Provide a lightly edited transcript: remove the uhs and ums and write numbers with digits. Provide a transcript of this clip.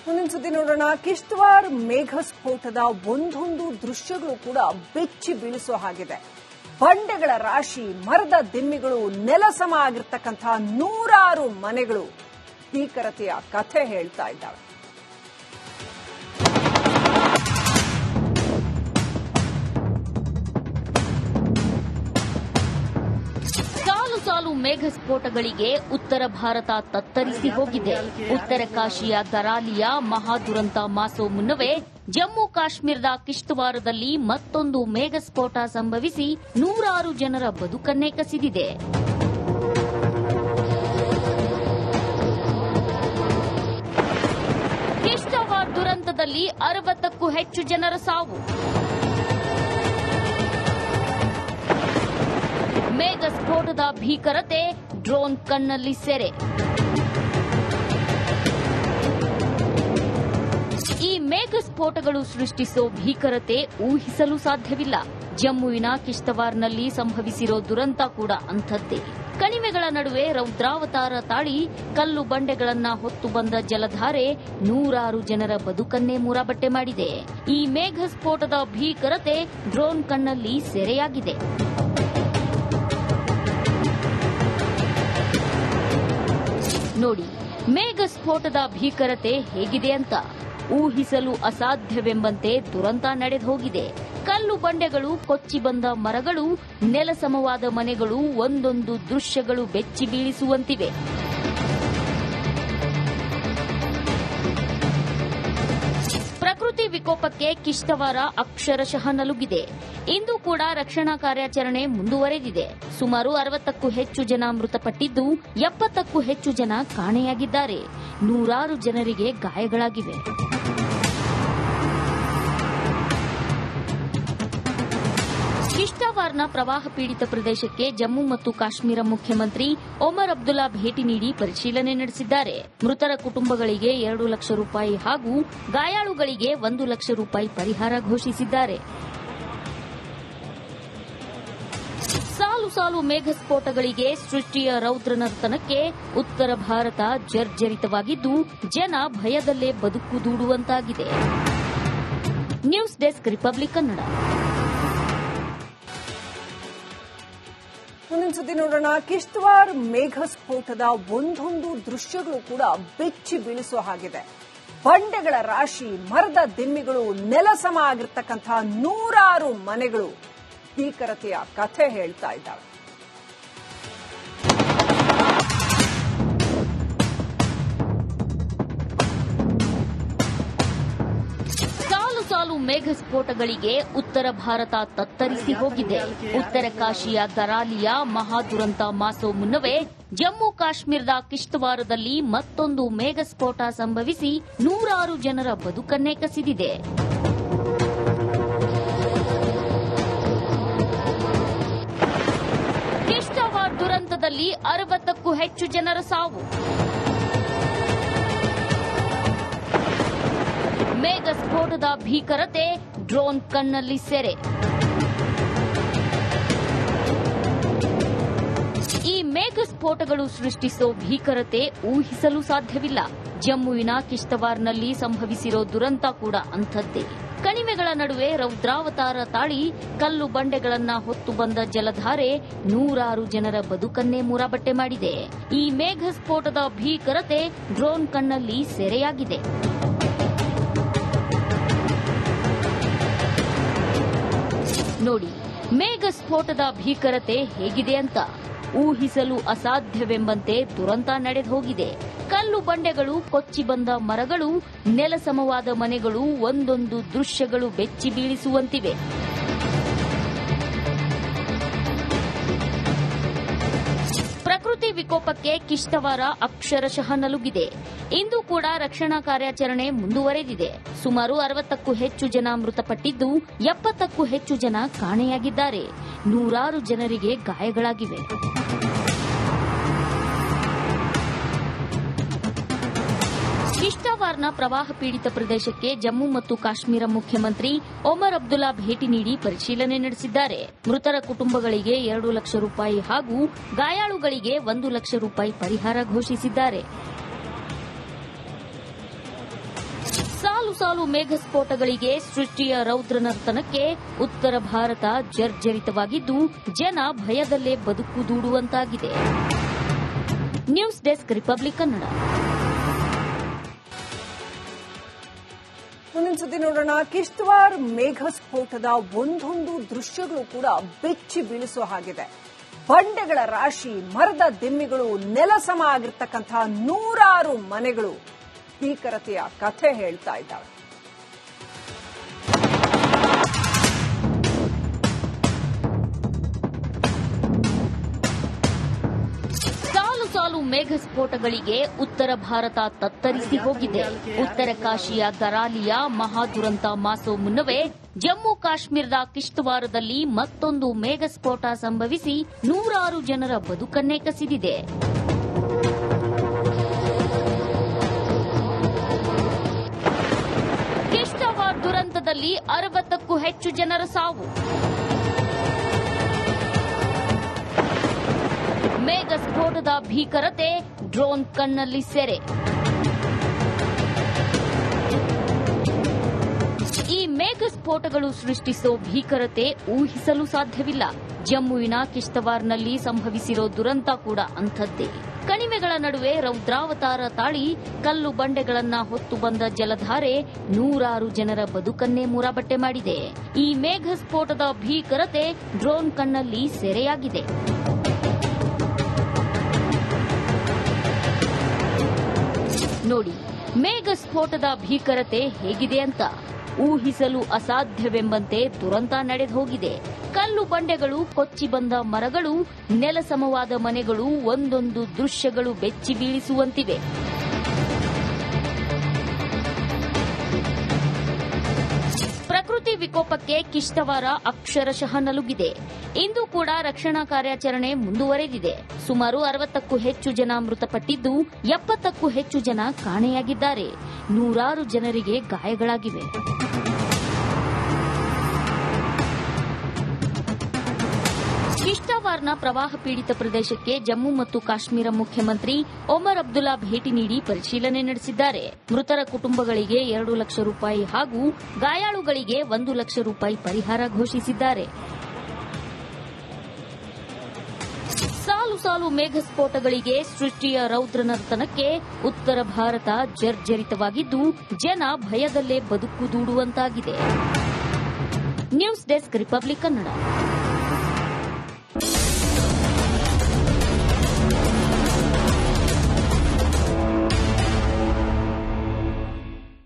ಮುಂದಿನ ಸುದ್ದಿ ನೋಡೋಣ. ಕಿಶ್ತವಾರ್ ಮೇಘ ಸ್ಫೋಟದ ಒಂದೊಂದು ದೃಶ್ಯಗಳು ಕೂಡ ಬೆಚ್ಚಿ ಬೀಳಿಸೋ ಹಾಗಿದೆ. ಬಂಡೆಗಳ ರಾಶಿ, ಮರದ ದಿಮ್ಮಿಗಳು, ನೆಲಸಮ ಆಗಿರ್ತಕ್ಕಂತಹ ನೂರಾರು ಮನೆಗಳು ಭೀಕರತೆಯ ಕಥೆ ಹೇಳ್ತಾ ಇದ್ದಾವೆ. ಸಾಲು ಮೇಘ ಸ್ಫೋಟಗಳಿಗೆ ಉತ್ತರ ಭಾರತ ತತ್ತರಿಸಿ ಹೋಗಿದೆ. ಉತ್ತರ ಕಾಶಿಯ ದರಾಲಿಯ ಮಹಾದುರಂತ ಮಾಸೋ ಮುನ್ನವೇ ಜಮ್ಮು ಕಾಶ್ಮೀರದ ಕಿಶ್ತವಾರದಲ್ಲಿ ಮತ್ತೊಂದು ಮೇಘ ಸ್ಫೋಟ ಸಂಭವಿಸಿ ನೂರಾರು ಜನರ ಬದುಕನ್ನೇ ಕಸಿದಿದೆ. ಕಿಶ್ತವಾರ್ ದುರಂತದಲ್ಲಿ 60ಕ್ಕೂ ಹೆಚ್ಚು ಜನರ ಸಾವು. ಮೇಘ ಸ್ಫೋಟದ ಭೀಕರತೆ, ಡ್ರೋನ್ ಕಣ್ಣಲ್ಲಿ ಸೆರೆ. ಈ ಮೇಘ ಸ್ಫೋಟಗಳು ಸೃಷ್ಟಿಸೋ ಭೀಕರತೆ ಊಹಿಸಲು ಸಾಧ್ಯವಿಲ್ಲ. ಜಮ್ಮುವಿನ ಕಿಶ್ತವಾರ್ನಲ್ಲಿ ಸಂಭವಿಸಿರೋ ದುರಂತ ಕೂಡ ಅಂಥದ್ದೇ. ಕಣಿವೆಗಳ ನಡುವೆ ರೌದ್ರಾವತಾರ ತಾಳಿ ಕಲ್ಲು ಬಂಡೆಗಳನ್ನ ಹೊತ್ತು ಬಂದ ಜಲಧಾರೆ ನೂರಾರು ಜನರ ಬದುಕನ್ನೇ ಮೂರಾಬಟ್ಟೆ ಮಾಡಿದೆ. ಈ ಮೇಘ ಸ್ಫೋಟದ ಭೀಕರತೆ ಡ್ರೋನ್ ಕಣ್ಣಲ್ಲಿ ಸೆರೆಯಾಗಿದೆ. ನೋಡಿ, ಮೇಘ ಸ್ಫೋಟದ ಭೀಕರತೆ ಹೇಗಿದೆ ಅಂತ. ಊಹಿಸಲು ಅಸಾಧ್ಯವೆಂಬಂತೆ ದುರಂತ ನಡೆದು ಹೋಗಿದೆ. ಕಲ್ಲು ಬಂಡೆಗಳು, ಕೊಚ್ಚಿ ಬಂದ ಮರಗಳು, ನೆಲಸಮವಾದ ಮನೆಗಳು, ಒಂದೊಂದು ದೃಶ್ಯಗಳು ಬೆಚ್ಚಿ ಬೀಳಿಸುವಂತಿವೆ. ಪ್ರಕೃತಿ ವಿಕೋಪಕ್ಕೆ ಕಿಶ್ತವಾರ ಅಕ್ಷರಶಃ ನಲುಗಿದೆ. ಇಂದು ಕೂಡ ರಕ್ಷಣಾ ಕಾರ್ಯಾಚರಣೆ ಮುಂದುವರೆದಿದೆ. ಸುಮಾರು 60ಕ್ಕೂ ಹೆಚ್ಚು ಜನ ಮೃತಪಟ್ಟಿದ್ದು, 70ಕ್ಕೂ ಹೆಚ್ಚು ಜನ ಕಾಣೆಯಾಗಿದ್ದಾರೆ. ನೂರಾರು ಜನರಿಗೆ ಗಾಯಗಳಾಗಿವೆ. ಕಿಶ್ತವಾರ್ನ ಪ್ರವಾಹ ಪೀಡಿತ ಪ್ರದೇಶಕ್ಕೆ ಜಮ್ಮು ಮತ್ತು ಕಾಶ್ಮೀರ ಮುಖ್ಯಮಂತ್ರಿ ಒಮರ್ ಅಬ್ದುಲ್ಲಾ ಭೇಟಿ ನೀಡಿ ಪರಿಶೀಲನೆ ನಡೆಸಿದ್ದಾರೆ. ಮೃತರ ಕುಟುಂಬಗಳಿಗೆ 2 ಲಕ್ಷ ರೂಪಾಯಿ ಹಾಗೂ ಗಾಯಾಳುಗಳಿಗೆ 1 ಲಕ್ಷ ರೂಪಾಯಿ ಪರಿಹಾರ ಘೋಷಿಸಿದ್ದಾರೆ. ಸಾಲು ಮೇಘ ಸ್ಫೋಟಗಳಿಗೆ, ಸೃಷ್ಟಿಯ ರೌದ್ರ ನರ್ತನಕ್ಕೆ ಉತ್ತರ ಭಾರತ ಜರ್ಜರಿತವಾಗಿದ್ದು, ಜನ ಭಯದಲ್ಲೇ ಬದುಕು ದೂಡುವಂತಾಗಿದೆ. News desk, Republic Kannada. ಮುಂದಿನ ಸುದ್ದಿ ನೋಡೋಣ. ಕಿಶ್ತವಾರ್ ಮೇಘ ಸ್ಫೋಟದ ಒಂದೊಂದು ದೃಶ್ಯಗಳು ಕೂಡ ಬೆಚ್ಚಿ ಬೀಳಿಸೋ ಹಾಗಿದೆ. ಬಂಡೆಗಳ ರಾಶಿ, ಮರದ ದಿಮ್ಮಿಗಳು, ನೆಲಸಮ ಆಗಿರ್ತಕ್ಕಂತಹ ನೂರಾರು ಮನೆಗಳು ಭೀಕರತೆಯ ಕಥೆ ಹೇಳ್ತಾ ಇದ್ದಾವೆ. ಸಾಲು ಮೇಘ ಸ್ಫೋಟಗಳಿಗೆ ಉತ್ತರ ಭಾರತ ತತ್ತರಿಸಿ ಹೋಗಿದೆ. ಉತ್ತರ ಕಾಶಿಯ ದರಾಲಿಯ ಮಹಾದುರಂತ ಮಾಸೋ ಮುನ್ನವೇ ಜಮ್ಮು ಕಾಶ್ಮೀರದ ಕಿಶ್ತವಾರದಲ್ಲಿ ಮತ್ತೊಂದು ಮೇಘ ಸ್ಫೋಟ ಸಂಭವಿಸಿ ನೂರಾರು ಜನರ ಬದುಕನ್ನೇ ಕಸಿದಿದೆ. ಕಿಶ್ತವಾರ್ ದುರಂತದಲ್ಲಿ 60ಕ್ಕೂ ಹೆಚ್ಚು ಜನರ ಸಾವು. ಮೇಘ ಸ್ಫೋಟದ ಭೀಕರತೆ, ಡ್ರೋನ್ ಕಣ್ಣಲ್ಲಿ ಸೆರೆ. ಈ ಮೇಘ ಸ್ಫೋಟಗಳು ಸೃಷ್ಟಿಸೋ ಭೀಕರತೆ ಊಹಿಸಲು ಸಾಧ್ಯವಿಲ್ಲ. ಜಮ್ಮುವಿನ ಕಿಶ್ತವಾರ್ನಲ್ಲಿ ಸಂಭವಿಸಿರೋ ದುರಂತ ಕೂಡ ಅಂಥದ್ದೇ. ಕಣಿವೆಗಳ ನಡುವೆ ರೌದ್ರಾವತಾರ ತಾಳಿ ಕಲ್ಲು ಬಂಡೆಗಳನ್ನ ಹೊತ್ತು ಬಂದ ಜಲಧಾರೆ ನೂರಾರು ಜನರ ಬದುಕನ್ನೇ ಮೂರಾಬಟ್ಟೆ ಮಾಡಿದೆ. ಈ ಮೇಘ ಸ್ಫೋಟದ ಭೀಕರತೆ ಡ್ರೋನ್ ಕಣ್ಣಲ್ಲಿ ಸೆರೆಯಾಗಿದೆ. ನೋಡಿ, ಮೇಘ ಸ್ಫೋಟದ ಭೀಕರತೆ ಹೇಗಿದೆ ಅಂತ. ಊಹಿಸಲು ಅಸಾಧ್ಯವೆಂಬಂತೆ ದುರಂತ ನಡೆದು ಹೋಗಿದೆ. ಕಲ್ಲು ಬಂಡೆಗಳು, ಕೊಚ್ಚಿ ಬಂದ ಮರಗಳು, ನೆಲಸಮವಾದ ಮನೆಗಳು, ಒಂದೊಂದು ದೃಶ್ಯಗಳು ಬೆಚ್ಚಿ ಬೀಳಿಸುವಂತಿವೆ. ಪ್ರಕೃತಿ ವಿಕೋಪಕ್ಕೆ ಕಿಶ್ತವಾರ ಅಕ್ಷರಶಃ ನಲುಗಿದೆ. ಇಂದು ಕೂಡ ರಕ್ಷಣಾ ಕಾರ್ಯಾಚರಣೆ ಮುಂದುವರೆದಿದೆ. ಸುಮಾರು 60ಕ್ಕೂ ಹೆಚ್ಚು ಜನ ಮೃತಪಟ್ಟಿದ್ದು, 70ಕ್ಕೂ ಹೆಚ್ಚು ಜನ ಕಾಣೆಯಾಗಿದ್ದಾರೆ. ನೂರಾರು ಜನರಿಗೆ ಗಾಯಗಳಾಗಿವೆ. ಕಿಶ್ತವಾರ್ನ ಪ್ರವಾಹ ಪೀಡಿತ ಪ್ರದೇಶಕ್ಕೆ ಜಮ್ಮು ಮತ್ತು ಕಾಶ್ಮೀರ ಮುಖ್ಯಮಂತ್ರಿ ಒಮರ್ ಅಬ್ದುಲ್ಲಾ ಭೇಟಿ ನೀಡಿ ಪರಿಶೀಲನೆ ನಡೆಸಿದ್ದಾರೆ. ಮೃತರ ಕುಟುಂಬಗಳಿಗೆ 2 ಲಕ್ಷ ರೂಪಾಯಿ ಹಾಗೂ ಗಾಯಾಳುಗಳಿಗೆ 1 ಲಕ್ಷ ರೂಪಾಯಿ ಪರಿಹಾರ ಘೋಷಿಸಿದ್ದಾರೆ. ಸಾಲು ಸಾಲು ಮೇಘಸ್ಫೋಟಗಳಿಗೆ ಸೃಷ್ಟಿಯ ರೌದ್ರನರ್ತನಕ್ಕೆ ಉತ್ತರ ಭಾರತ ಜರ್ಜರಿತವಾಗಿದ್ದು ಜನ ಭಯದಲ್ಲೇ ಬದುಕು ದೂಡುವಂತಾಗಿದೆ. News desk Republic Kannada. ಮುಂದಿನ ಸುದ್ದಿ ನೋಡೋಣ. ಕಿಶ್ತವಾರ್ ಮೇಘಸ್ಫೋಟದ ಒಂದೊಂದು ದೃಶ್ಯಗಳು ಕೂಡ ಬೆಚ್ಚಿ ಬೀಳಿಸುವ ಹಾಗಿದೆ. ಬಂಡೆಗಳ ರಾಶಿ, ಮರದ ದಿಮ್ಮಿಗಳು, ನೆಲಸಮ ಆಗಿರ್ತಕ್ಕಂತಹ ನೂರಾರು ಮನೆಗಳು ಭೀಕರತೆಯ ಕಥೆ ಹೇಳ್ತಾ ಇದ್ದಾವೆ. ಸಾಲು ಮೇಘಸ್ಫೋಟಗಳಿಗೆ ಉತ್ತರ ಭಾರತ ತತ್ತರಿಸಿ ಹೋಗಿದೆ. ಉತ್ತರ ಕಾಶಿಯ ಗರಾಲಿಯ ಮಹಾದುರಂತ ಮಾಸೋ ಮುನ್ನವೇ ಜಮ್ಮು ಕಾಶ್ಮೀರದ ಕಿಶ್ತವಾರದಲ್ಲಿ ಮತ್ತೊಂದು ಮೇಘಸ್ಫೋಟ ಸಂಭವಿಸಿ ನೂರಾರು ಜನರ ಬದುಕನ್ನೇ ಕಸಿದಿದೆ. ಕಿಶ್ತವಾರ್ ದುರಂತದಲ್ಲಿ 60ಕ್ಕೂ ಹೆಚ್ಚು ಜನರ ಸಾವು. ಮೇಘಸ್ಫೋಟದ ಭೀಕರತೆ, ಡ್ರೋನ್ ಕಣ್ಣಲ್ಲಿ ಸೆರೆ. ಈ ಮೇಘಸ್ಫೋಟಗಳು ಸೃಷ್ಟಿಸೋ ಭೀಕರತೆ ಊಹಿಸಲು ಸಾಧ್ಯವಿಲ್ಲ. ಜಮ್ಮುವಿನ ಕಿಶ್ತವಾರ್ನಲ್ಲಿ ಸಂಭವಿಸಿರೋ ದುರಂತ ಕೂಡ ಅಂಥದ್ದೇ. ಕಣಿವೆಗಳ ನಡುವೆ ರೌದ್ರಾವತಾರ ತಾಳಿ ಕಲ್ಲು ಬಂಡೆಗಳನ್ನ ಹೊತ್ತು ಬಂದ ಜಲಧಾರೆ ನೂರಾರು ಜನರ ಬದುಕನ್ನೇ ಮುರಾಬಟ್ಟೆ ಮಾಡಿದೆ. ಈ ಮೇಘಸ್ಫೋಟದ ಭೀಕರತೆ ಡ್ರೋನ್ ಕಣ್ಣಲ್ಲಿ ಸೆರೆಯಾಗಿದೆ. ನೋಡಿ, ಮೇಘಸ್ಫೋಟದ ಭೀಕರತೆ ಹೇಗಿದೆ ಅಂತ. ಊಹಿಸಲು ಅಸಾಧ್ಯವೆಂಬಂತೆ ದುರಂತ ನಡೆದು ಹೋಗಿದೆ. ಕಲ್ಲು ಬಂಡೆಗಳು, ಕೊಚ್ಚಿ ಬಂದ ಮರಗಳು, ನೆಲಸಮವಾದ ಮನೆಗಳು, ಒಂದೊಂದು ದೃಶ್ಯಗಳು ಬೆಚ್ಚಿ ಬೀಳಿಸುವಂತಿವೆ. ಪ್ರಕೃತಿ ವಿಕೋಪಕ್ಕೆ ಕಿಶ್ತವಾರ ಅಕ್ಷರಶಃ ನಲುಗಿದೆ. ಇಂದು ಕೂಡ ರಕ್ಷಣಾ ಕಾರ್ಯಾಚರಣೆ ಮುಂದುವರೆದಿದೆ. ಸುಮಾರು 60ಕ್ಕೂ ಹೆಚ್ಚು ಜನ ಮೃತಪಟ್ಟಿದ್ದು 70ಕ್ಕೂ ಹೆಚ್ಚು ಜನ ಕಾಣೆಯಾಗಿದ್ದಾರೆ. ನೂರಾರು ಜನರಿಗೆ ಗಾಯಗಳಾಗಿವೆ. ಕಿಶ್ತವಾರ್ನ ಪ್ರವಾಹ ಪೀಡಿತ ಪ್ರದೇಶಕ್ಕೆ ಜಮ್ಮು ಮತ್ತು ಕಾಶ್ಮೀರ ಮುಖ್ಯಮಂತ್ರಿ ಒಮರ್ ಅಬ್ದುಲ್ಲಾ ಭೇಟಿ ನೀಡಿ ಪರಿಶೀಲನೆ ನಡೆಸಿದ್ದಾರೆ. ಮೃತರ ಕುಟುಂಬಗಳಿಗೆ 2 ಲಕ್ಷ ರೂಪಾಯಿ ಹಾಗೂ ಗಾಯಾಳುಗಳಿಗೆ 1 ಲಕ್ಷ ರೂಪಾಯಿ ಪರಿಹಾರ ಘೋಷಿಸಿದ್ದಾರೆ. ಸಾಲು ಸಾಲು ಮೇಘಸ್ಫೋಟಗಳಿಗೆ ಸೃಷ್ಟಿಯ ರೌದ್ರನರ್ತನಕ್ಕೆ ಉತ್ತರ ಭಾರತ ಜರ್ಜರಿತವಾಗಿದ್ದು ಜನ ಭಯದಲ್ಲೇ ಬದುಕು ದೂಡುವಂತಾಗಿದೆ. News desk Republic Kannada.